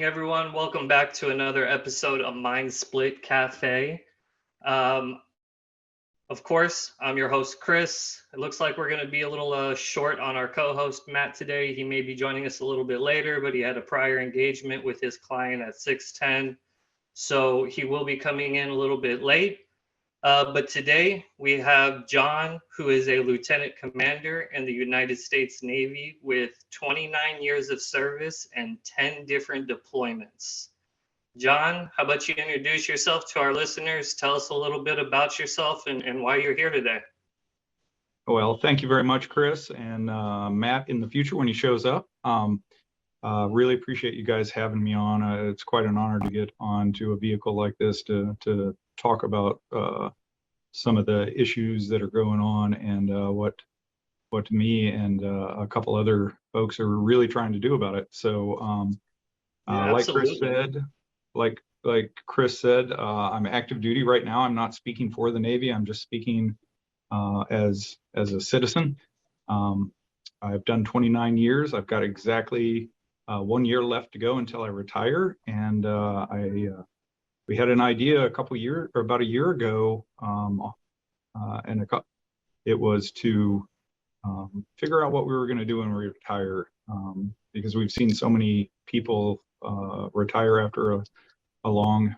everyone. Welcome back to another episode of Mind Split Cafe. Um, of course, I'm your host, Chris. It looks like we're going to be a little short on our co-host, Matt, today. He may be joining us a little bit later, but he had a prior engagement with his client at 6:10, so he will be coming in a little bit late. But today we have John, who is a lieutenant commander in the United States Navy with 29 years of service and 10 different deployments. John, how about you introduce yourself to our listeners? Tell us a little bit about yourself and why you're here today. Well, thank you very much, Chris, and Matt in the future when he shows up. Really appreciate you guys having me on. It's quite an honor to get onto a vehicle like this to talk about some of the issues that are going on and what me and a couple other folks are really trying to do about it. So, like Chris said, I'm active duty right now. I'm not speaking for the Navy. I'm just speaking as a citizen. I've done 29 years. I've got exactly 1 year left to go until I retire, and we had an idea about a year ago, and it was to figure out what we were going to do when we retire, because we've seen so many people retire after a long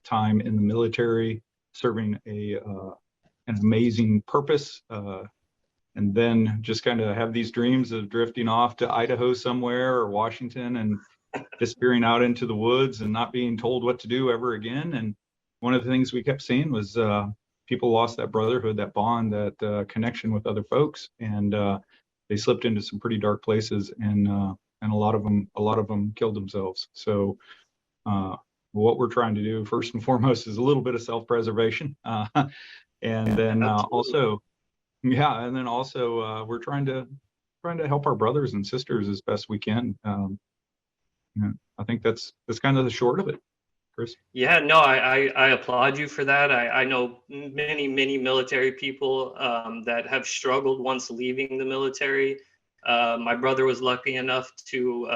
time in the military, serving an amazing purpose, and then just kind of have these dreams of drifting off to Idaho somewhere or Washington and disappearing out into the woods and not being told what to do ever again. And one of the things we kept seeing was people lost that brotherhood, that bond, that connection with other folks, and they slipped into some pretty dark places, and a lot of them killed themselves. So what we're trying to do first and foremost is a little bit of self-preservation, and then also we're trying to help our brothers and sisters as best we can. I think that's kind of the short of it, Chris. Yeah, no, I applaud you for that. I know many military people that have struggled once leaving the military. My brother was lucky enough to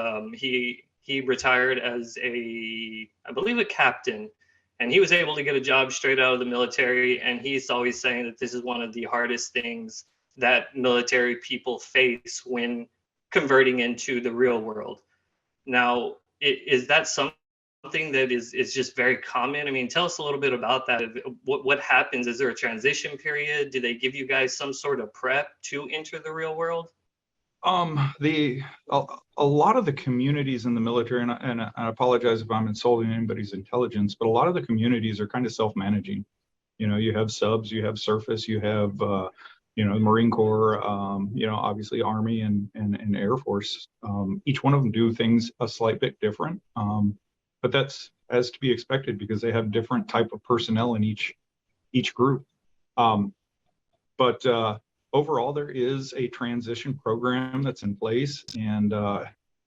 he retired as I believe a captain, and he was able to get a job straight out of the military. And he's always saying that this is one of the hardest things that military people face when converting into the real world. Now, is that something that is just very common? I mean, tell us a little bit about that. What happens? Is there a transition period? Do they give you guys some sort of prep to enter the real world? A lot of the communities in the military, and I apologize if I'm insulting anybody's intelligence, but a lot of the communities are kind of self-managing. You have subs, you have surface, you have Marine Corps, obviously Army and Air Force. Each one of them do things a slight bit different, but that's as to be expected because they have different type of personnel in each group. But overall, there is a transition program that's in place, and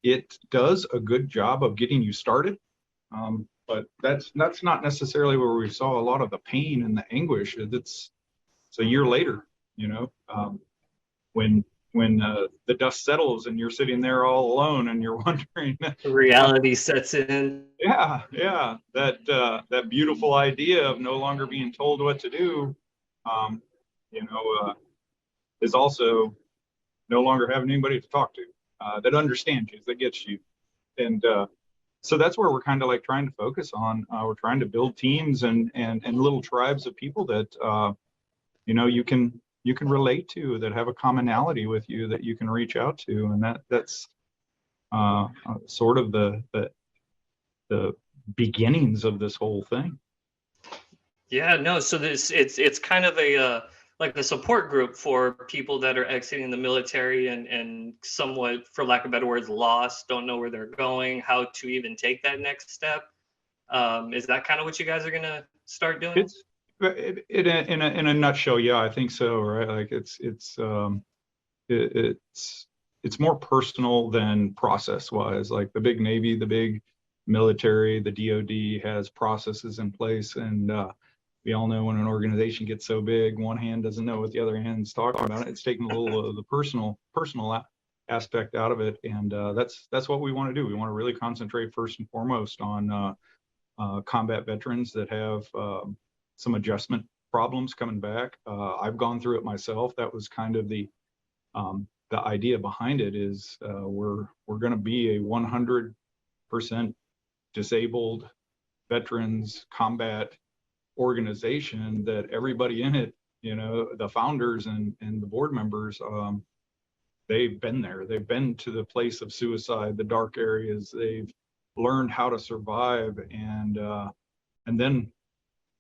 it does a good job of getting you started. But that's not necessarily where we saw a lot of the pain and the anguish. It's a year later, when the dust settles and you're sitting there all alone and you're wondering. Reality sets in. Yeah, that beautiful idea of no longer being told what to do, is also no longer having anybody to talk to that understands you, that gets you. And so that's where we're kind of like trying to focus on. We're trying to build teams and little tribes of people that you can relate to, that have a commonality with you, that you can reach out to, and that's sort of the beginnings of this whole thing. Yeah, no. So it's kind of like a support group for people that are exiting the military and somewhat, for lack of better words, lost, don't know where they're going, how to even take that next step. Is that kind of what you guys are gonna start doing? In a nutshell, yeah, I think so, right? Like it's more personal than process wise. Like the big Navy, the big military, the DoD has processes in place, and we all know when an organization gets so big, one hand doesn't know what the other hand's talking about. It's taking a little of the personal aspect out of it. And that's what we want to do. We want to really concentrate first and foremost on combat veterans that have some adjustment problems coming back. I've gone through it myself. That was kind of the idea behind it is we're going to be a 100% disabled veterans combat organization that everybody in it, the founders and the board members, they've been there. They've been to the place of suicide, the dark areas. They've learned how to survive, and then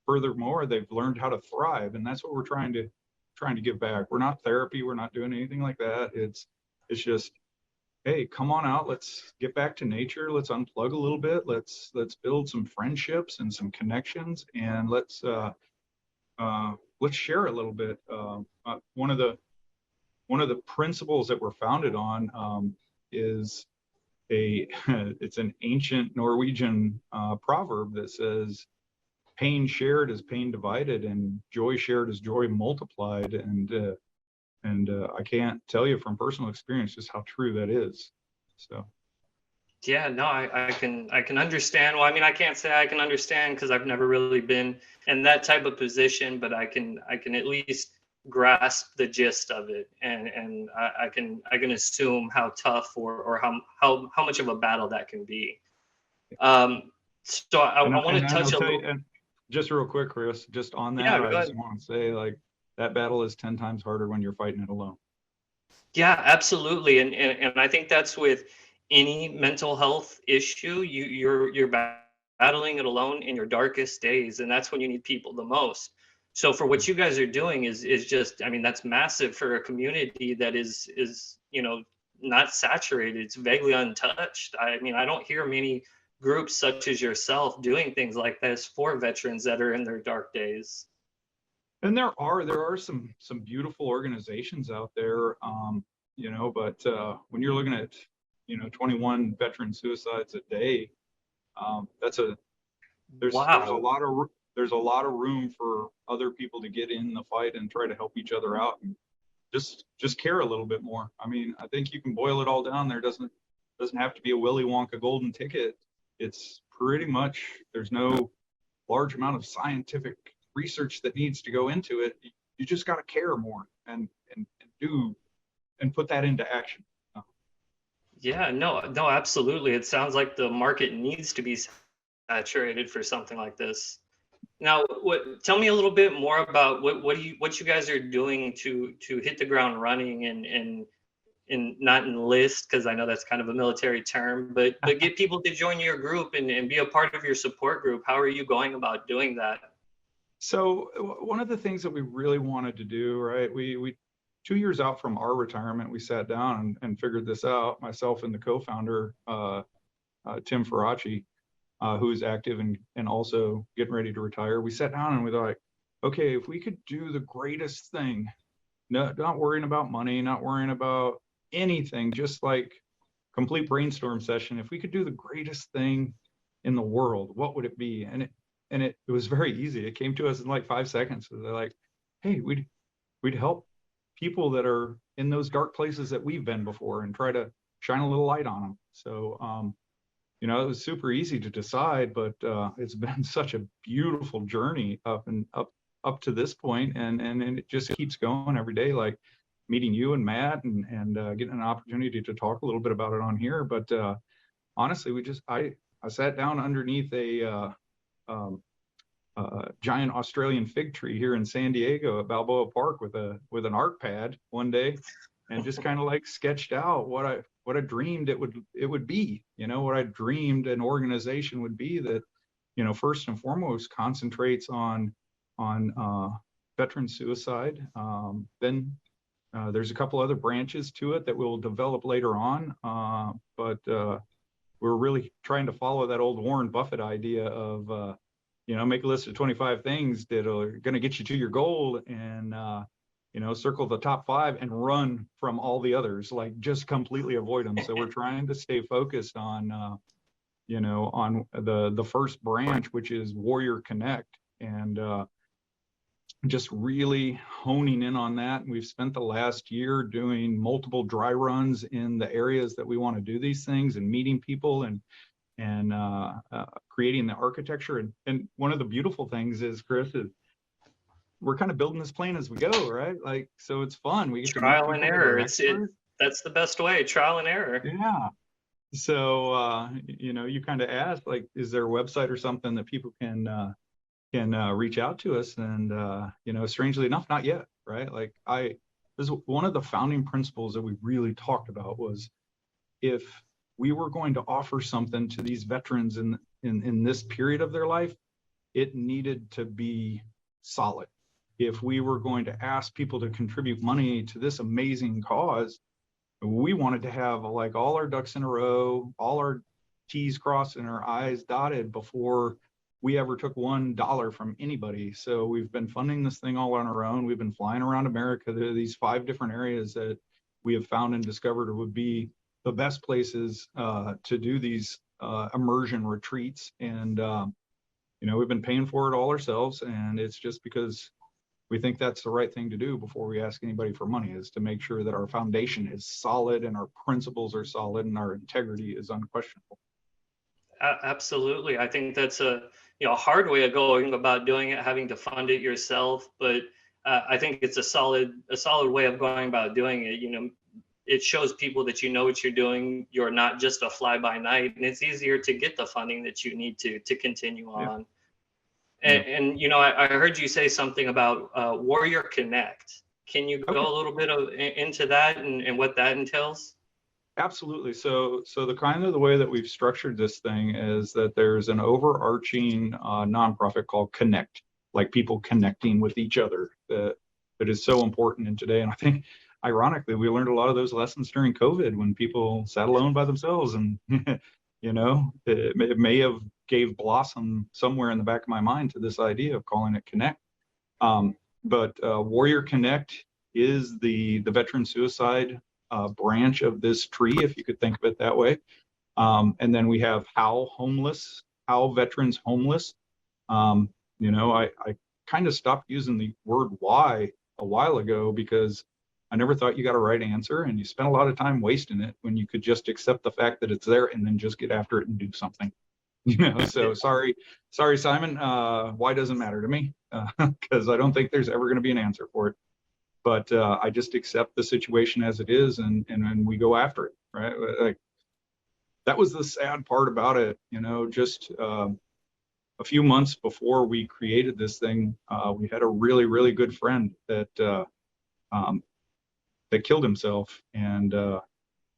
furthermore, they've learned how to thrive, and that's what we're trying to give back. We're not therapy. We're not doing anything like that. It's just, hey, come on out. Let's get back to nature. Let's unplug a little bit. Let's build some friendships and some connections, and let's share a little bit. One of the principles that we're founded on is it's an ancient Norwegian proverb that says, pain shared is pain divided, and joy shared is joy multiplied. And I can't tell you from personal experience just how true that is. So. Yeah, no, I can understand. Well, I mean, I can't say I can understand because I've never really been in that type of position, but I can at least grasp the gist of it, and I can assume how tough or how much of a battle that can be. So I want to touch a little. Just real quick, Chris, just on that, Yeah, I just want to say, like, that battle is 10 times harder when you're fighting it alone. Yeah, absolutely. And I think that's with any mental health issue, you're battling it alone in your darkest days. And that's when you need people the most. So for what you guys are doing is just, I mean, that's massive for a community that is, not saturated. It's vaguely untouched. I mean, I don't hear many groups such as yourself doing things like this for veterans that are in their dark days. And there are some beautiful organizations out there, but when you're looking at 21 veteran suicides a day, there's a lot of room for other people to get in the fight and try to help each other out and just care a little bit more. I mean, I think you can boil it all down. There doesn't have to be a Willy Wonka golden ticket. It's pretty much, there's no large amount of scientific research that needs to go into it. You just got to care more and put that into action. Yeah, no, absolutely. It sounds like the market needs to be saturated for something like this. Now, tell me a little bit more about what you guys are doing to hit the ground running and not enlist, because I know that's kind of a military term, but get people to join your group and be a part of your support group. How are you going about doing that? So one of the things that we really wanted to do, right, we 2 years out from our retirement, we sat down and figured this out, myself and the co-founder, Tim Faraci, who's active and also getting ready to retire. We sat down and we thought, like, okay, if we could do the greatest thing, not worrying about money, not worrying about anything, just like complete brainstorm session, if we could do the greatest thing in the world, what would it be? And it was very easy. It came to us in like 5 seconds. So they're like, hey, we'd help people that are in those dark places that we've been before and try to shine a little light on them. So it was super easy to decide, but it's been such a beautiful journey up to this point, and it just keeps going every day. Like meeting you and Matt and getting an opportunity to talk a little bit about it on here. But honestly, I sat down underneath a giant Australian fig tree here in San Diego at Balboa Park with an art pad one day, and just kind of like sketched out what I dreamed it would be. What I dreamed an organization would be that, first and foremost concentrates on veteran suicide. Then there's a couple other branches to it that we'll develop later on, but we're really trying to follow that old Warren Buffett idea of make a list of 25 things that are going to get you to your goal, and circle the top 5 and run from all the others, like just completely avoid them. So we're trying to stay focused on on the first branch, which is Warrior Connect. And just really honing in on that. And we've spent the last year doing multiple dry runs in the areas that we want to do these things, and meeting people, and creating the architecture. And one of the beautiful things is, Chris, is we're kind of building this plane as we go, right? Like, so it's fun. We get to meet Trial and people that are error. experts. That's the best way. Trial and error. Yeah. So, you kind of asked, like, is there a website or something that people can reach out to us? And, strangely enough, not yet, right? Like, this is one of the founding principles that we really talked about, was if we were going to offer something to these veterans in this period of their life, it needed to be solid. If we were going to ask people to contribute money to this amazing cause, we wanted to have like all our ducks in a row, all our T's crossed and our I's dotted before we ever took $1 from anybody. So we've been funding this thing all on our own. We've been flying around America. There are these 5 different areas that we have found and discovered would be the best places to do these immersion retreats. And, we've been paying for it all ourselves. And it's just because we think that's the right thing to do before we ask anybody for money, is to make sure that our foundation is solid and our principles are solid and our integrity is unquestionable. Absolutely. I think that's a hard way of going about doing it, having to fund it yourself. But I think it's a solid way of going about doing it. It shows people that you know what you're doing. You're not just a fly by night, and it's easier to get the funding that you need to continue on. And I heard you say something about Warrior Connect. Can you go a little bit into that and what that entails? Absolutely. So the way that we've structured this thing is that there's an overarching nonprofit called Connect, like people connecting with each other, that is so important in today. And I think, ironically, we learned a lot of those lessons during COVID, when people sat alone by themselves, and it may have gave blossom somewhere in the back of my mind to this idea of calling it Connect. But Warrior Connect is the veteran suicide branch of this tree, if you could think of it that way. And then we have How Veterans Homeless. I kind of stopped using the word why a while ago, because I never thought you got a right answer, and you spent a lot of time wasting it when you could just accept the fact that it's there and then just get after it and do something. So sorry, Simon. Why doesn't matter to me, because I don't think there's ever going to be an answer for it. But I just accept the situation as it is, and we go after it, right? Like, that was the sad part about it. Just a few months before we created this thing, we had a really, really good friend that killed himself, and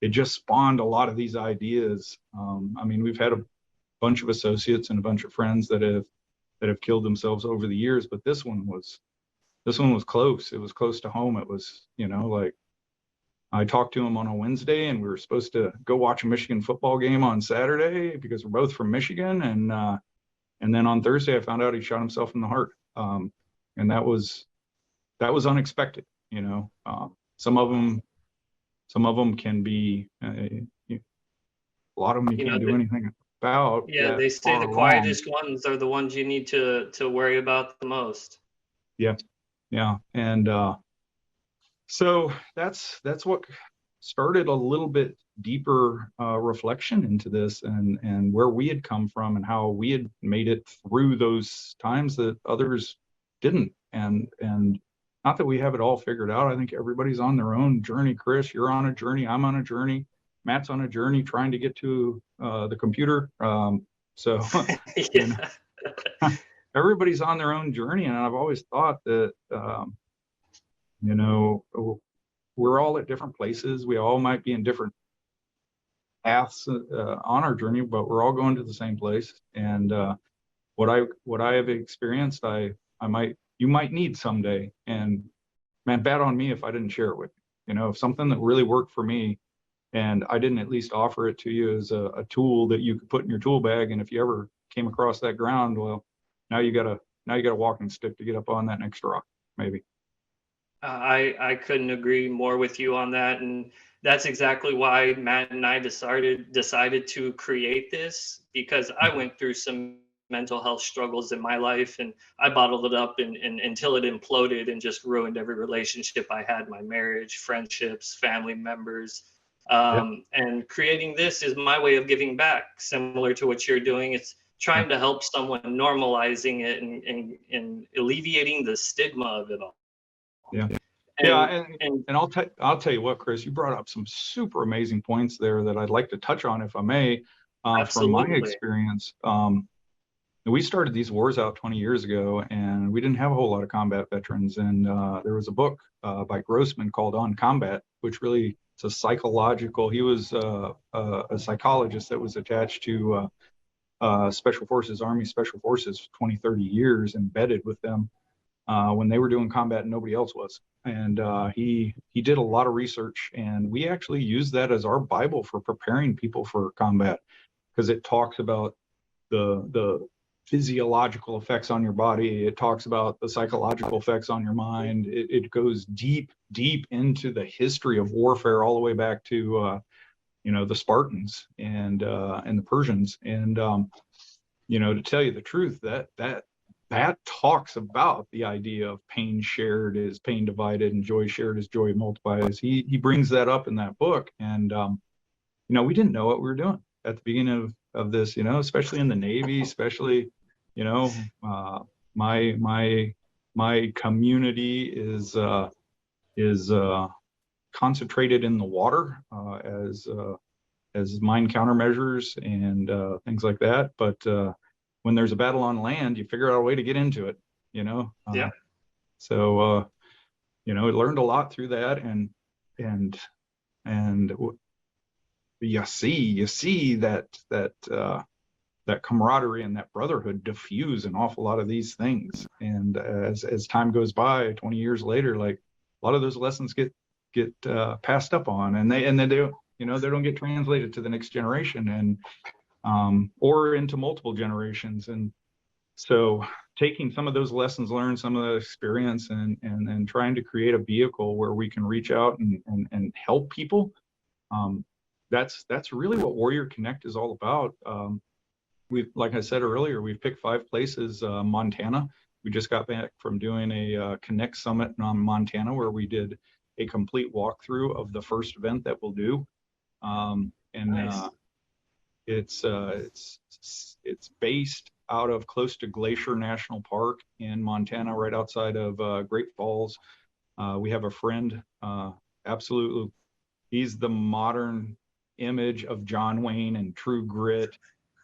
it just spawned a lot of these ideas. We've had a bunch of associates and a bunch of friends that have killed themselves over the years, but this one was close. It was close to home. It was, like, I talked to him on a Wednesday, and we were supposed to go watch a Michigan football game on Saturday because we're both from Michigan. And then on Thursday, I found out he shot himself in the heart. And that was unexpected. Some of them can be, a lot of them you can't do anything about. Yeah, they say the quietest ones are the ones you need to worry about the most. Yeah. And so that's what started a little bit deeper reflection into this, and where we had come from and how we had made it through those times that others didn't. And not that we have it all figured out. I think everybody's on their own journey. Chris, you're on a journey. I'm on a journey. Matt's on a journey trying to get to the computer. Everybody's on their own journey. And I've always thought that, we're all at different places. We all might be in different paths on our journey, but we're all going to the same place. And what I have experienced, you might need someday. And man, bad on me if I didn't share it with you. If something that really worked for me, and I didn't at least offer it to you as a tool that you could put in your tool bag, and if you ever came across that ground, well, now you got a walking stick to get up on that next rock, maybe. I couldn't agree more with you on that, and that's exactly why Matt and I decided to create this, because I went through some mental health struggles in my life, and I bottled it up and until it imploded and just ruined every relationship I had, my marriage, friendships, family members. Yeah. And creating this is my way of giving back, similar to what you're doing. It's Yeah. trying to help someone, normalizing it and alleviating the stigma of it all. Yeah. Yeah, And and I'll tell you what, Chris, you brought up some super amazing points there that I'd like to touch on, if I may. From my absolutely. experience, we started these wars out 20 years ago, and we didn't have a whole lot of combat veterans. And there was a book by Grossman called On Combat, which really, it's a psychological. He was a psychologist that was attached to Special Forces, Army Special Forces, 20, 30 years, embedded with them when they were doing combat and nobody else was. And he did a lot of research, and we actually use that as our Bible for preparing people for combat, because it talks about the physiological effects on your body. It talks about the psychological effects on your mind. It goes deep into the history of warfare, all the way back to the Spartans and the Persians. And to tell you the truth, that talks about the idea of pain shared is pain divided, and joy shared is joy multiplied. He brings that up in that book. And we didn't know what we were doing at the beginning of this, especially in the Navy, especially, my community is concentrated in the water as mine countermeasures and things like that. But when there's a battle on land, you figure out a way to get into it, Yeah. So I learned a lot through that, and you see that camaraderie and that brotherhood diffuse an awful lot of these things. And as time goes by, 20 years later, like, a lot of those lessons get passed up on, and they don't they don't get translated to the next generation, and or into multiple generations. And so taking some of those lessons learned, some of the experience, and trying to create a vehicle where we can reach out and help people, that's really what Warrior Connect is all about. Like I said earlier, we've picked 5 places. Montana, we just got back from doing a Connect Summit in Montana, where we did a complete walkthrough of the first event that we'll do. Nice. It's based out of close to Glacier National Park in Montana, right outside of Great Falls. We have a friend, absolutely, he's the modern image of John Wayne and True Grit.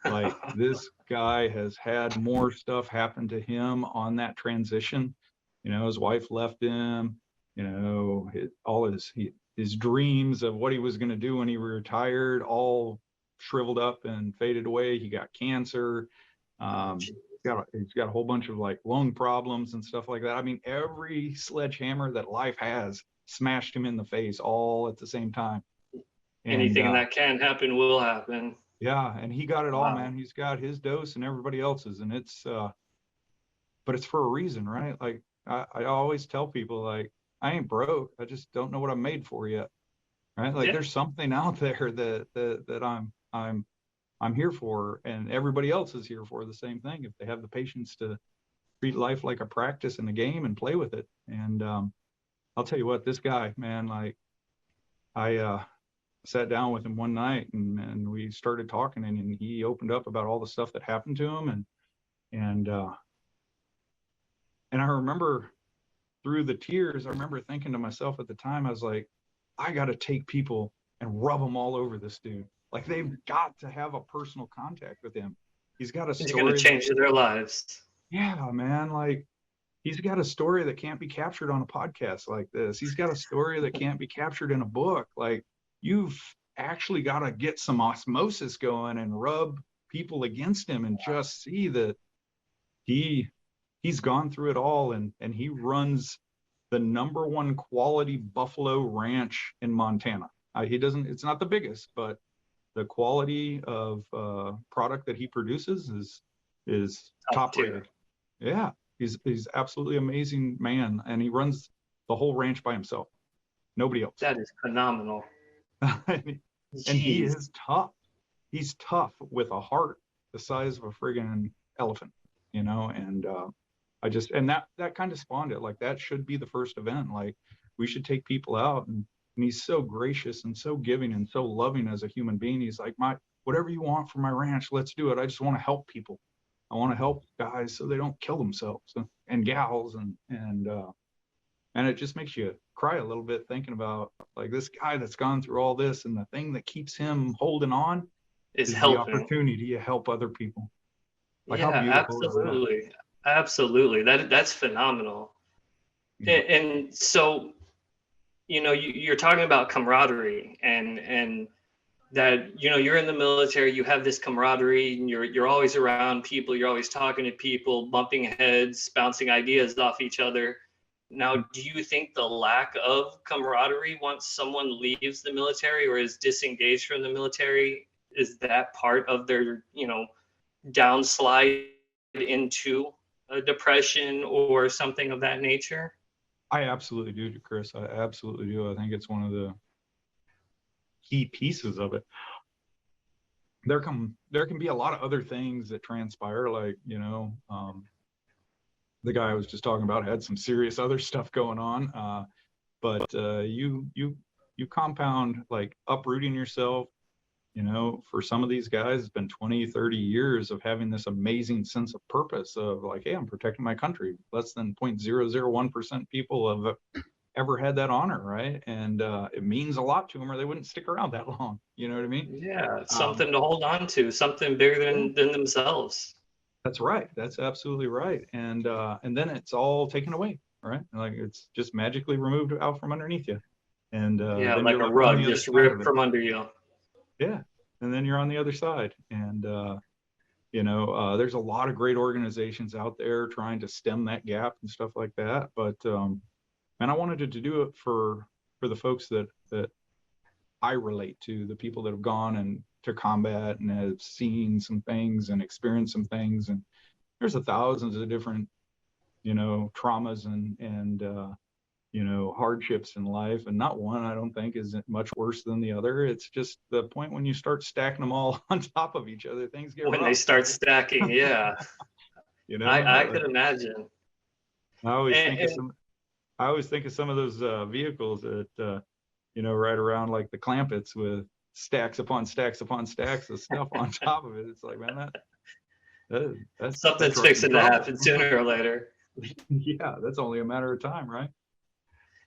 Like, this guy has had more stuff happen to him on that transition. His wife left him, all his dreams of what he was going to do when he retired all shriveled up and faded away. He got cancer. He's got a whole bunch of like lung problems and stuff like that. I mean, every sledgehammer that life has smashed him in the face all at the same time. Anything that can happen will happen. Yeah, and he got it all, Wow. man. He's got his dose and everybody else's, and but it's for a reason, right? Like, I always tell people, like, I ain't broke. I just don't know what I'm made for yet, right? Like, Yeah. there's something out there that I'm here for, and everybody else is here for the same thing, if they have the patience to treat life like a practice and a game and play with it. And I'll tell you what, this guy, man, like, I sat down with him one night, and we started talking, and he opened up about all the stuff that happened to him, and I remember, through the tears, I remember thinking to myself at the time, I was like, I got to take people and rub them all over this dude. Like, they've got to have a personal contact with him. He's got a You're going to story. change their lives. Yeah, man. Like, he's got a story that can't be captured on a podcast like this. He's got a story that can't be captured in a book. Like, you've actually got to get some osmosis going and rub people against him and just see that he's gone through it all, and he runs the #1 quality buffalo ranch in Montana. It's not the biggest, but the quality of product that he produces is top rated. Yeah, he's absolutely amazing man, and he runs the whole ranch by himself. Nobody else. That is phenomenal. And he is tough. He's tough with a heart the size of a friggin' elephant, and and that kind of spawned it. Like, that should be the first event. Like, we should take people out, and he's so gracious and so giving and so loving as a human being. He's like, whatever you want for my ranch, let's do it. I just want to help people. I want to help guys so they don't kill themselves, and gals, and it just makes you cry a little bit thinking about, like, this guy that's gone through all this, and the thing that keeps him holding on Is is the helping. opportunity to help other people. Like, Yeah, how beautiful is that? absolutely. Absolutely. That's phenomenal. Yeah. And so, you're talking about camaraderie, and that, you're in the military, you have this camaraderie, and you're always around people, you're always talking to people, bumping heads, bouncing ideas off each other. Now, do you think the lack of camaraderie once someone leaves the military or is disengaged from the military, is that part of their, downslide into a depression or something of that nature? I absolutely do, Chris. I absolutely do. I think it's one of the key pieces of it. There can be a lot of other things that transpire, like, the guy I was just talking about had some serious other stuff going on, but you compound, like, uprooting yourself. For some of these guys, it's been 20, 30 years of having this amazing sense of purpose of, like, hey, I'm protecting my country. Less than 0.001% people have ever had that honor, right? And it means a lot to them, or they wouldn't stick around that long. You know what I mean? Yeah, something to hold on to, something bigger than themselves. That's right. That's absolutely right. And then it's all taken away, right? Like, it's just magically removed out from underneath you. And Yeah, then like you're a left on rug the other just side of ripped it. from under you. Yeah. And then you're on the other side. And there's a lot of great organizations out there trying to stem that gap and stuff like that. But and I wanted to do it for the folks that I relate to, the people that have gone and to combat and have seen some things and experienced some things. And there's thousands of different, traumas and hardships in life, and not one, I don't think, is much worse than the other. It's just the point when you start stacking them all on top of each other, things get When rough. they start stacking, yeah. I could imagine. I always And, think of some. I always think of some of those vehicles that ride around like the Clampets with stacks upon stacks upon stacks of stuff on top of it. It's like, man, that's something's right in fixing to trouble. happen sooner or later. Yeah, that's only a matter of time, right?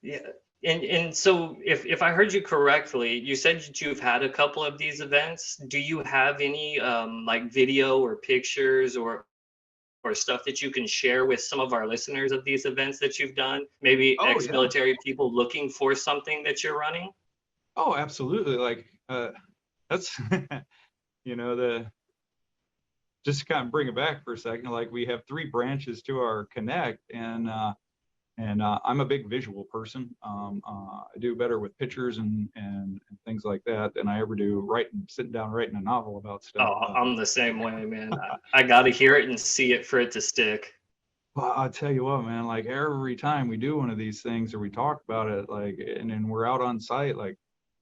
Yeah. And so if I heard you correctly, you said that you've had a couple of these events. Do you have any like video or pictures or stuff that you can share with some of our listeners of these events that you've done? Maybe Oh, yeah. ex-military people looking for something that you're running? Oh, absolutely. Like, that's, just to kind of bring it back for a second, like, we have 3 branches to our Connect, and I'm a big visual person. I do better with pictures and things like that than I ever do sitting down writing a novel about stuff. Oh, I'm the same way, man. I got to hear it and see it for it to stick. Well, I'll tell you what, man, like, every time we do one of these things or we talk about it, like, and then we're out on site, like,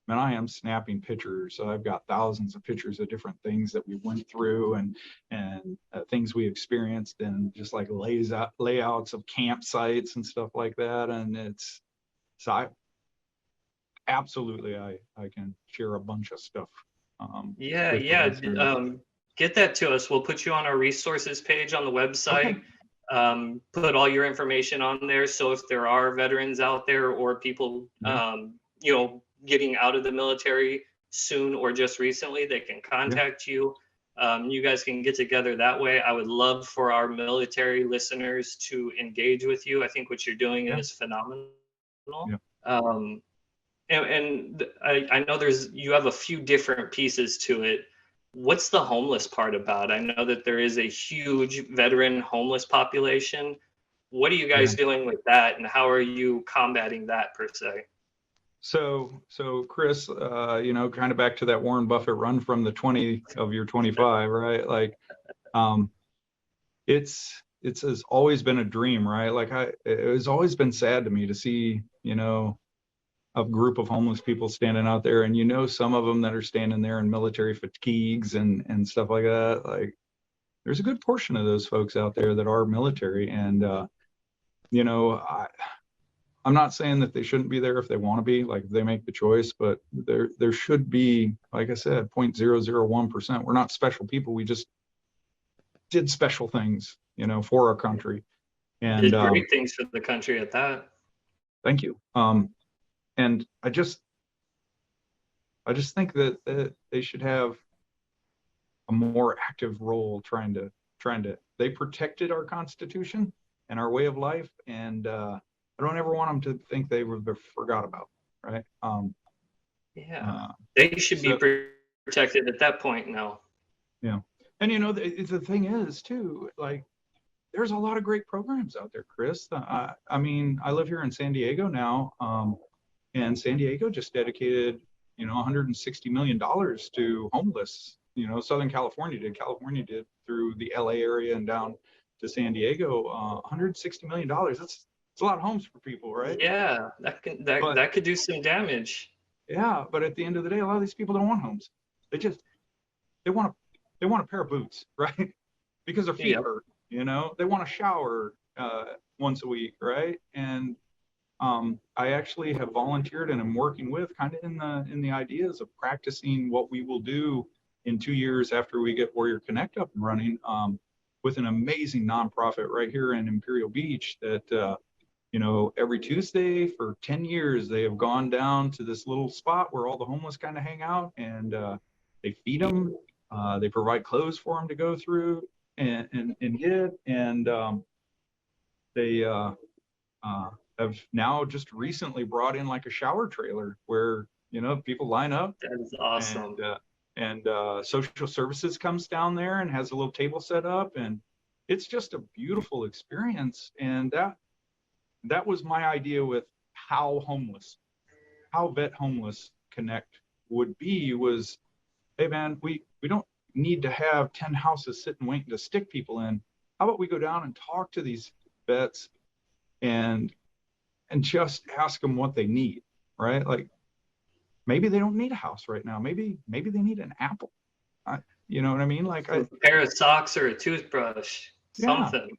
man, I am snapping pictures. So I've got thousands of pictures of different things that we went through and things we experienced, and just like layouts of campsites and stuff like that. And I can share a bunch of stuff. Yeah. Get that to us. We'll put you on our resources page on the website. Okay. Put all your information on there. So if there are veterans out there or people, getting out of the military soon or just recently, they can contact you. You guys can get together that way. I would love for our military listeners to engage with you. I think what you're doing is phenomenal. And I know you have a few different pieces to it. What's the homeless part about? I know that there is a huge veteran homeless population. What are you guys doing with that, and how are you combating that per se? So Chris, kind of back to that Warren Buffett run from the 20 of your 25, right? Like, it's has always been a dream, right? Like, it has always been sad to me to see, a group of homeless people standing out there, and some of them that are standing there in military fatigues and stuff like that. Like, there's a good portion of those folks out there that are military, and you know, I'm not saying that they shouldn't be there if they want to be, like if they make the choice, but there should be, like I said, 0.001%. We're not special people. We just did special things, you know, for our country. And Did great things for the country at that. thank you. And I just think that they should have a more active role trying to they protected our Constitution and our way of life, and I don't ever want them to think they were forgot about, right? Yeah, they should be protected at that point now. Yeah, and you know, the thing is too, like, there's a lot of great programs out there, Chris. I mean, I live here in San Diego now, and San Diego just dedicated, you know, $160 million to homeless. You know, Southern California did through the LA area and down to San Diego, $160 million. That's a lot of homes for people, right? Yeah, that could do some damage. Yeah, but at the end of the day, a lot of these people don't want homes. They want a pair of boots, right? Because their feet hurt. You know, they want a shower once a week, right? And I actually have volunteered and am working with kind of in the ideas of practicing what we will do in 2 years after we get Warrior Connect up and running, with an amazing nonprofit right here in Imperial Beach that, you know, every Tuesday for 10 years, they have gone down to this little spot where all the homeless kind of hang out, and they feed them, they provide clothes for them to go through and get, and they have now just recently brought in like a shower trailer where, you know, people line up. That is awesome. And social services comes down there and has a little table set up, and it's just a beautiful experience. And that was my idea with how Vet Homeless Connect would be, was, hey man, we don't need to have 10 houses sitting waiting to stick people in. How about we go down and talk to these vets and just ask them what they need, right? Like, maybe they don't need a house right now. Maybe they need an apple. You know what I mean? Like a pair of socks or a toothbrush, something.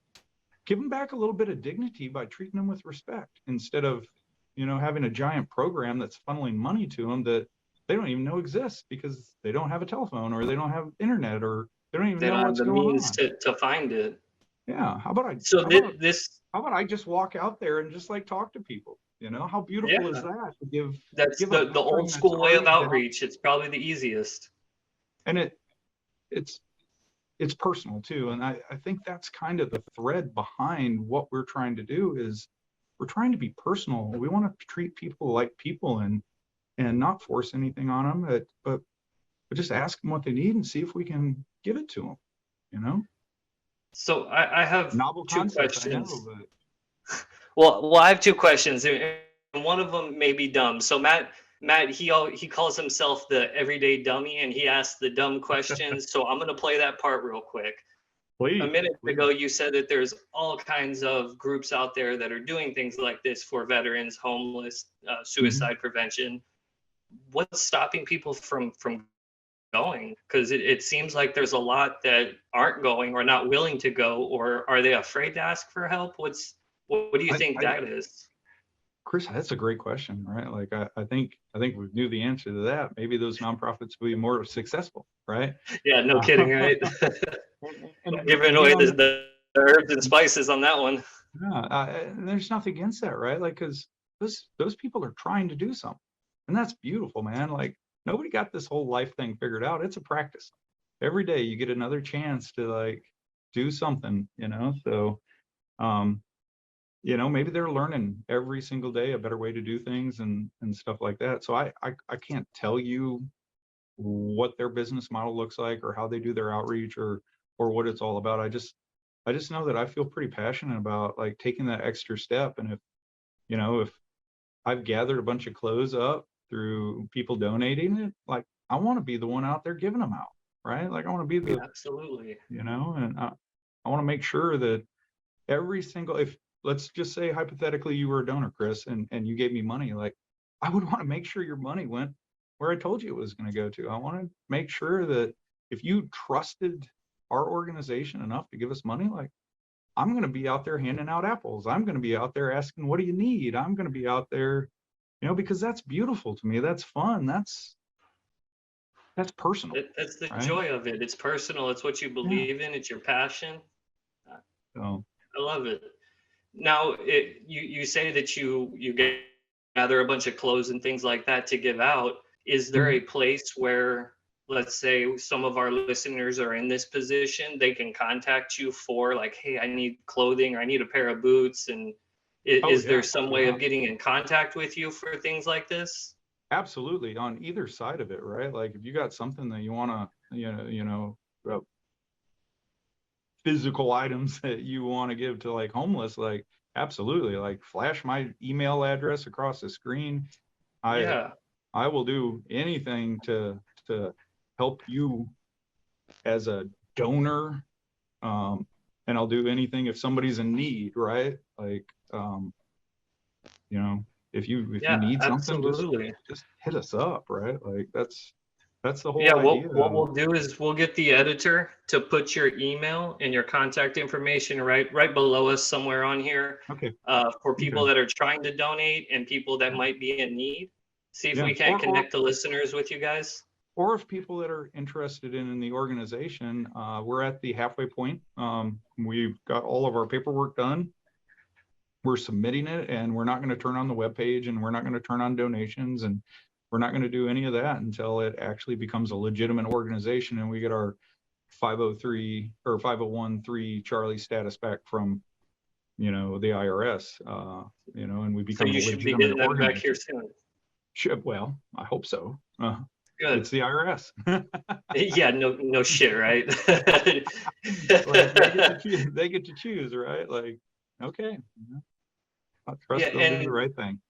Give them back a little bit of dignity by treating them with respect, instead of, you know, having a giant program that's funneling money to them that they don't even know exists because they don't have a telephone, or they don't have internet, or they don't even know what's going on. They don't have the means to find it. Yeah. How about I just walk out there and just like talk to people? You know, how beautiful is that? To give the old school way of outreach. It's probably the easiest. And it's personal too. And I think that's kind of the thread behind what we're trying to do, is we're trying to be personal. We want to treat people like people and not force anything on them, but just ask them what they need and see if we can give it to them, you know? So I have novel two concepts, questions. I know, but... Well, I have two questions, and one of them may be dumb. So Matt, he calls himself the everyday dummy, and he asks the dumb questions. So I'm going to play that part real quick. Please, a minute ago, you said that there's all kinds of groups out there that are doing things like this for veterans, homeless, suicide prevention. What's stopping people from going? Because it seems like there's a lot that aren't going or not willing to go, or are they afraid to ask for help? What do you think that is? Chris, that's a great question, right? Like I think we knew the answer to that. Maybe those nonprofits will be more successful, right? Yeah, no kidding, right? and giving away the herbs and spices on that one. Yeah, and there's nothing against that, right? Like, because those people are trying to do something, and that's beautiful, man. Like, nobody got this whole life thing figured out. It's a practice. Every day you get another chance to like do something, you know? So, you know, maybe they're learning every single day a better way to do things and stuff like that. So I can't tell you what their business model looks like or how they do their outreach or what it's all about. I just know that I feel pretty passionate about like taking that extra step. And if I've gathered a bunch of clothes up through people donating it, like I want to be the one out there giving them out, right? Like I want to be the, absolutely, you know, and I want to make sure that every single, if let's just say hypothetically you were a donor, Chris, and you gave me money, like I would want to make sure your money went where I told you it was going to go to. I want to make sure that if you trusted our organization enough to give us money, like, I'm going to be out there handing out apples. I'm going to be out there asking, what do you need? I'm going to be out there, because that's beautiful to me. That's fun. That's personal, That's the right? joy of it. It's personal. It's what you Yeah. believe in. It's your passion. So, I love it. Now, you say that you gather a bunch of clothes and things like that to give out. Is there a mhm. place where, let's say, some of our listeners are in this position, they can contact you for like, hey, I need clothing or I need a pair of boots, and Oh is there yeah. some way Yeah. of getting in contact with you for things like this? Absolutely, on either side of it, right? Like if you got something that you want to, physical items that you want to give to like homeless, like absolutely, like flash my email address across the screen. I Yeah. I will do anything to help you as a donor, and I'll do anything if somebody's in need, right? Like, you know, if you Yeah, need something, absolutely. just hit us up, right? Like that's the Yeah, whole idea what of, we'll do is we'll get the editor to put your email and your contact information right below us somewhere on here, okay, for people okay, that are trying to donate and people that might be in need. See if yeah, we can't connect the listeners with you guys. or if people that are interested in the organization, we're at the halfway point. We've got all of our paperwork done. We're submitting it, and we're not going to turn on the webpage, and we're not going to turn on donations, and we're not going to do any of that until it actually becomes a legitimate organization and we get our 503 or 501(3) Charlie status back from, the IRS, and we So become a you should be legitimate getting that back here organization. soon. Well, I hope so. It's Good. the IRS. Yeah, no shit, right? Like they get to choose, right? Like, okay, I Yeah, trust they'll do the right thing.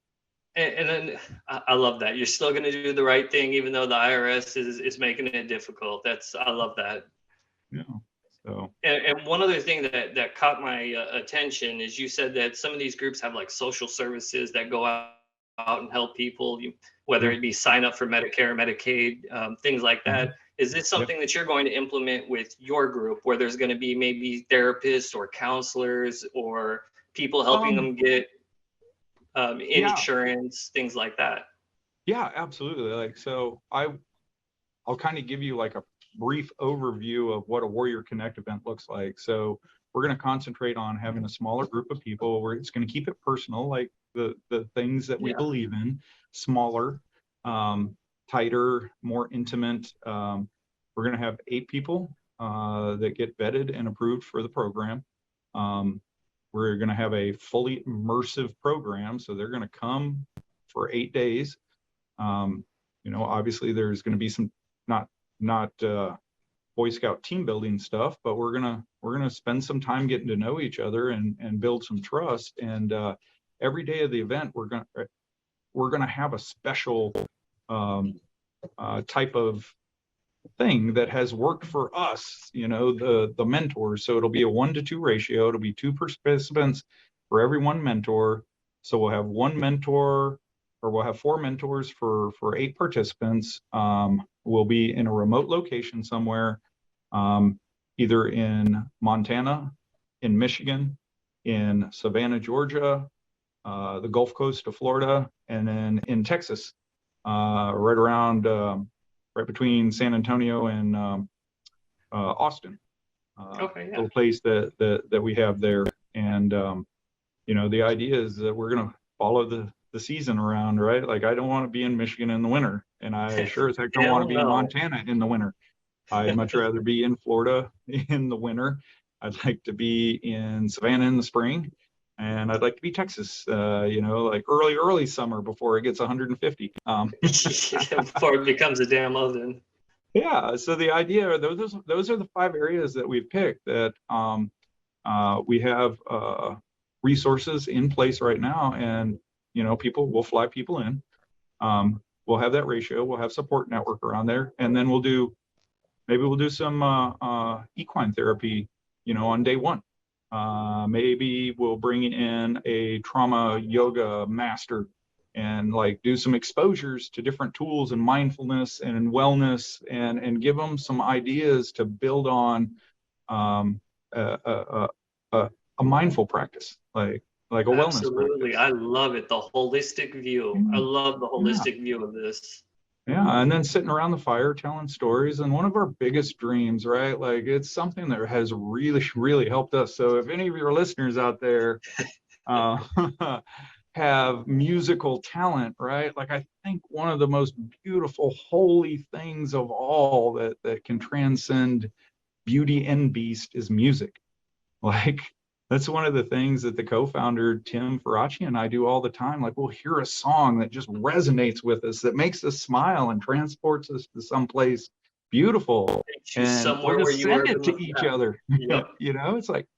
and then I love that. You're still going to do the right thing, even though the IRS is making it difficult. I love that. Yeah. So, And one other thing that caught my attention is you said that some of these groups have like social services that go out and help people, whether yeah, it be sign up for Medicare, Medicaid, things like mhm, that. Is this yeah. something that you're going to implement with your group, where there's going to be maybe therapists or counselors or people helping Um, them get yeah, insurance, things like that? yeah, absolutely. Like, so I'll kind of give you like a brief overview of what a Warrior Connect event looks like. So we're going to concentrate on having a smaller group of people where it's going to keep it personal, like the things that we Yeah. believe in, smaller, tighter, more intimate. We're going to have 8 people that get vetted and approved for the program. Um, we're going to have a fully immersive program, so they're going to come for 8 days. Obviously there's going to be some not Boy Scout team building stuff, but we're gonna spend some time getting to know each other and build some trust. And every day of the event, we're gonna have a special type of thing that has worked for us. The mentors. So it'll be a 1-to-2 ratio. It'll be 2 participants for every 1 mentor. So we'll have 1 mentor, or we'll have 4 mentors for 8 participants. We'll be in a remote location somewhere, either in Montana, in Michigan, in Savannah, Georgia, the Gulf Coast of Florida, and then in Texas, right around, right between San Antonio and Austin, Okay. Yeah. little place that we have there. And the idea is that we're gonna follow the season around, right? Like, I don't want to be in Michigan in the winter, and I sure as heck don't want to Hell be in no. Montana in the winter. I'd much rather be in Florida in the winter. I'd like to be in Savannah in the spring, and I'd like to be Texas, like early summer before it gets 150. Before it becomes a damn oven. Yeah. So the idea, those are the 5 areas that we've picked that we have resources in place right now, and we'll fly people in. We'll have that ratio. We'll have support network around there, and then maybe we'll do some equine therapy, on day 1. Maybe we'll bring in a trauma yoga master and like do some exposures to different tools and mindfulness and wellness, and give them some ideas to build on a mindful practice, like a wellness Absolutely. practice. I love it. The holistic view. I love the Yeah. holistic view of this. Yeah, and then sitting around the fire telling stories. And one of our biggest dreams, right? Like it's something that has really, really helped us. So if any of your listeners out there uh, have musical talent, right? Like I think one of the most beautiful, holy things of all that can transcend beauty and beast is music. Like that's one of the things that the co-founder Tim Faraci and I do all the time. Like we'll hear a song that just resonates with us, that makes us smile and transports us to someplace beautiful, Takes you and we'll somewhere where just you send were it to each yeah. other. Yep. It's like,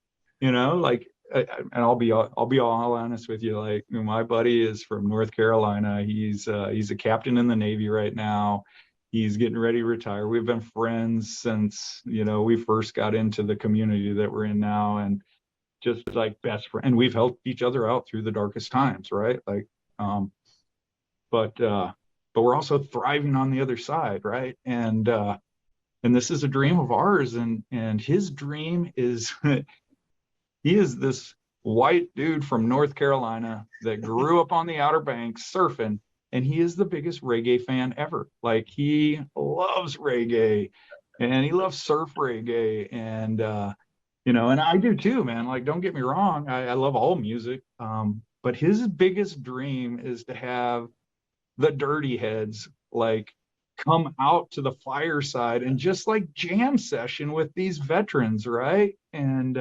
like, and I'll be all honest with you. Like my buddy is from North Carolina. He's a captain in the Navy right now. He's getting ready to retire. We've been friends since, we first got into the community that we're in now, and just like best friend. And we've helped each other out through the darkest times, right? Like, but we're also thriving on the other side, right? And this is a dream of ours, and his dream is he is this white dude from North Carolina that grew up on the Outer Banks surfing, and he is the biggest reggae fan ever. Like he loves reggae, and he loves surf reggae, and and I do too, man. Like don't get me wrong, I love all music, but his biggest dream is to have the dirty heads like come out to the fireside and just like jam session with these veterans, right? And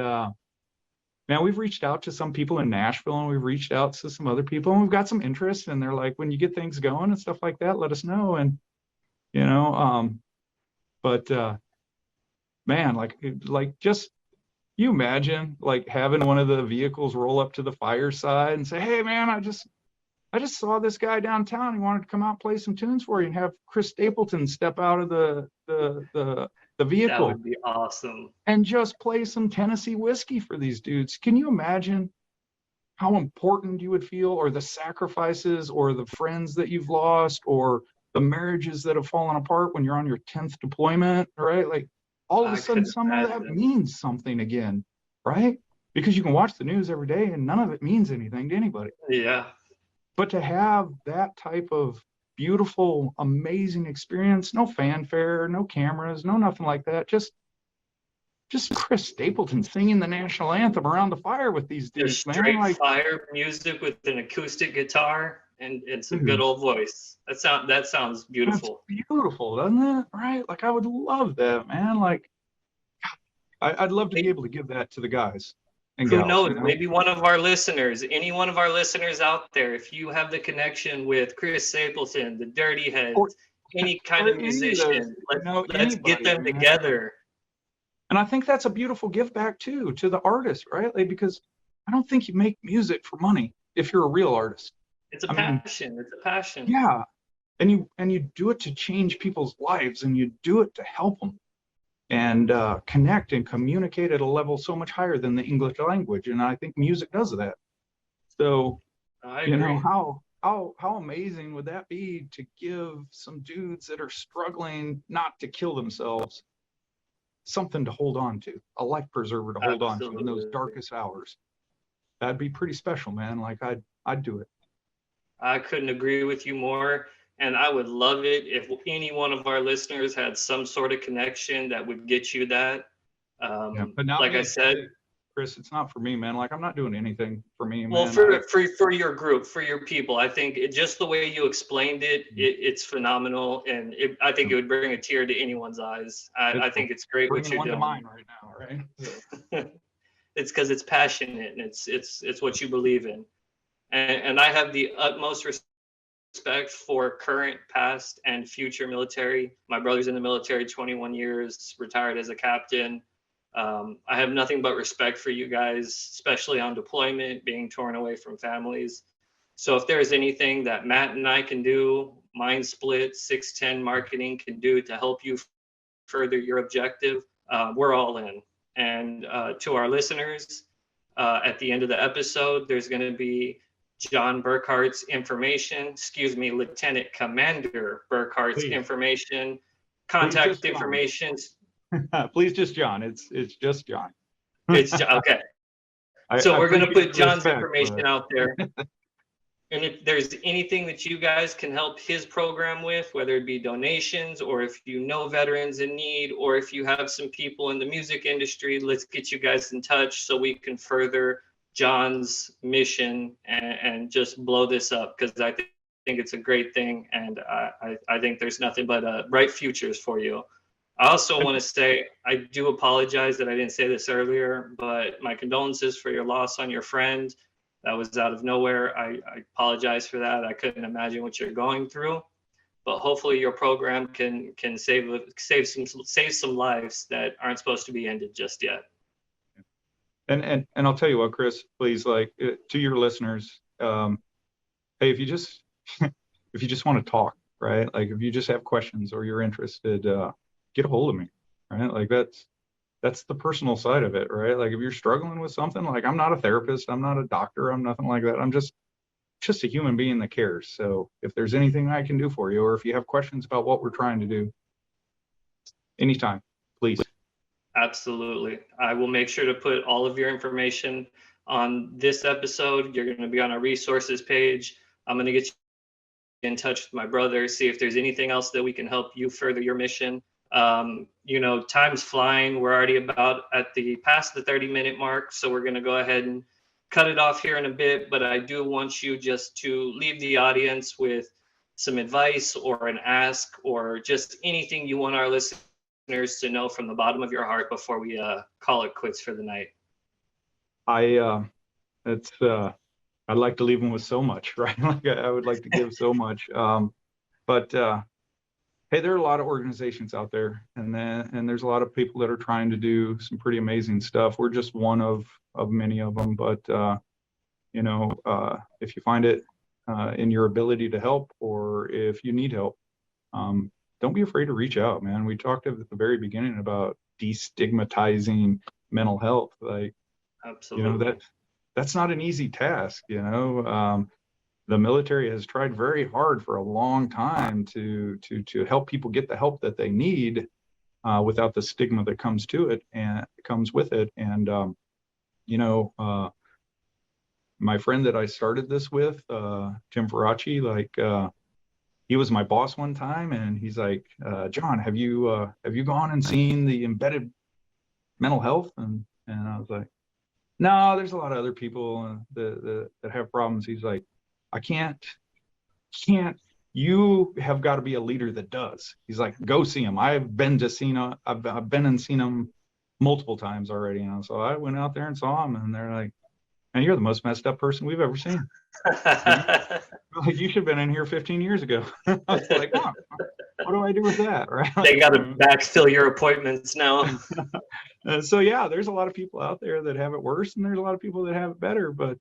man, we've reached out to some people in Nashville, and we've reached out to some other people, and we've got some interest, and they're like, when you get things going and stuff like that, let us know. And but man, like just you imagine like having one of the vehicles roll up to the fireside and say, hey man, I just saw this guy downtown. He wanted to come out and play some tunes for you, and have Chris Stapleton step out of the vehicle. That would be awesome. And just play some Tennessee whiskey for these dudes. Can you imagine how important you would feel, or the sacrifices, or the friends that you've lost, or the marriages that have fallen apart when you're on your 10th deployment, right? Like all of a sudden, some of that means something again, right? Because you can watch the news every day and none of it means anything to anybody. Yeah. But to have that type of beautiful, amazing experience, no fanfare, no cameras, no nothing like that, just Chris Stapleton singing the national anthem around the fire with these dudes, Just straight man. Like fire music with an acoustic guitar and some good old voice. That sounds beautiful. That's beautiful, doesn't it? Right? Like I would love that, man. Like I'd love to be able to give that to the guys and Who gals. knows? Maybe one of our listeners, any one of our listeners out there, if you have the connection with Chris Stapleton, the Dirty Heads, any kind of musician, let's get them together. And I think that's a beautiful give back too to the artist, right? Like, because I don't think you make music for money if you're a real artist. It's a passion. It's a passion. Yeah, and you do it to change people's lives, and you do it to help them, and connect and communicate at a level so much higher than the English language. And I think music does that. So, how amazing would that be to give some dudes that are struggling not to kill themselves something to hold on to, a life preserver to hold on to in those darkest hours? That'd be pretty special, man. Like I'd do it. I couldn't agree with you more. And I would love it if any one of our listeners had some sort of connection that would get you that. But now, like I said, Chris, it's not for me, man. Like I'm not doing anything for me, man. Well, for your group, for your people, I think just the way you explained it, it's phenomenal, and I think it would bring a tear to anyone's eyes. I think it's great what you're doing. Mine right now, right? It's because it's passionate, and it's what you believe in, and I have the utmost respect for current, past, and future military. My brother's in the military 21 years, retired as a captain. I have nothing but respect for you guys, especially on deployment, being torn away from families. So if there's anything that Matt and I can do, Mind Split, 610 Marketing can do to help you further your objective, we're all in. And to our listeners, at the end of the episode, there's going to be John Burkhart's Lieutenant Commander Burkhart's information, contact information. Please, just John. It's just John. Okay. So we're going to put John's information out there. And if there's anything that you guys can help his program with, whether it be donations, or if you know veterans in need, or if you have some people in the music industry, let's get you guys in touch so we can further John's mission and just blow this up, because I think it's a great thing, and I think there's nothing but bright futures for you. I also want to say, I do apologize that I didn't say this earlier, but my condolences for your loss on your friend. That was out of nowhere. I apologize for that. I couldn't imagine what you're going through, but hopefully your program can save some lives that aren't supposed to be ended just yet. And I'll tell you what, Chris, please, like, to your listeners, hey, if you just want to talk, right? Like, if you just have questions or you're interested, get a hold of me, right? Like, that's the personal side of it, right? Like, if you're struggling with something, like, I'm not a therapist, I'm not a doctor, I'm nothing like that. I'm just a human being that cares. So if there's anything I can do for you, or if you have questions about what we're trying to do, anytime, please. Absolutely. I will make sure to put all of your information on this episode. You're going to be on our resources page. I'm going to get you in touch with my brother, see if there's anything else that we can help you further your mission. Time's flying. We're already about past the 30-minute mark. So we're going to go ahead and cut it off here in a bit. But I do want you just to leave the audience with some advice or an ask, or just anything you want our listeners to know from the bottom of your heart before we call it quits for the night. I'd like to leave them with so much, right? Like, I would like to give so much. But hey, there are a lot of organizations out there, and there's a lot of people that are trying to do some pretty amazing stuff. We're just one of many of them. But if you find it in your ability to help, or if you need help, don't be afraid to reach out, man. We talked at the very beginning about destigmatizing mental health. Like, absolutely, that's not an easy task. The military has tried very hard for a long time to help people get the help that they need without the stigma that comes with it. And my friend that I started this with, Tim Faraci, like, he was my boss one time, and he's like, John, have you gone and seen the embedded mental health? And I was like, no, there's a lot of other people that have problems. He's like, I can't, you have got to be a leader that does. He's like, go see him. I've been and seen him multiple times already. So I went out there and saw him, and they're like, man, you're the most messed up person we've ever seen. Like, you should have been in here 15 years ago. I was like, oh, what do I do with that? Right? They got to backfill your appointments now. So yeah, there's a lot of people out there that have it worse, and there's a lot of people that have it better. But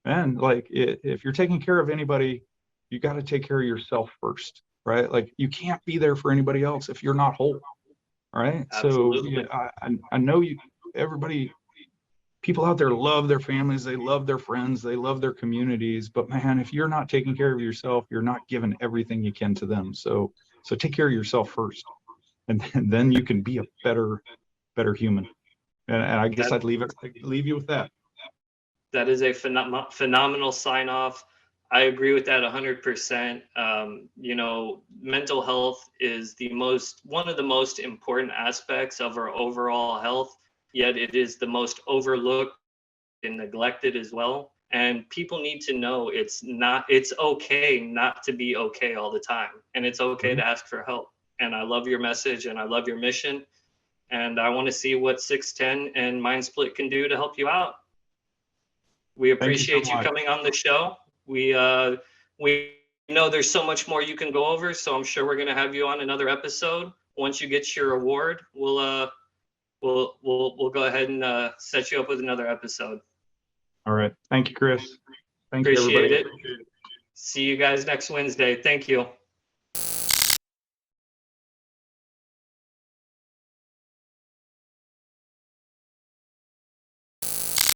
man, like, if you're taking care of anybody, you got to take care of yourself first, right? Like, you can't be there for anybody else if you're not whole, right? Absolutely. So yeah, I know people out there love their families, they love their friends, they love their communities, but man, if you're not taking care of yourself, you're not giving everything you can to them. So take care of yourself first, and then you can be a better human. And I guess I'd leave you with that. That is a phenomenal sign off. I agree with that 100%. Mental health is one of the most important aspects of our overall health, yet it is the most overlooked and neglected as well. And people need to know it's okay not to be okay all the time. And it's okay to ask for help. And I love your message, and I love your mission. And I want to see what 610 and MindSplit can do to help you out. We appreciate you coming on the show. We know there's so much more you can go over, so I'm sure we're going to have you on another episode. Once you get your award, we'll go ahead and set you up with another episode. All right. Thank you, Chris. Appreciate it. See you guys next Wednesday. Thank you.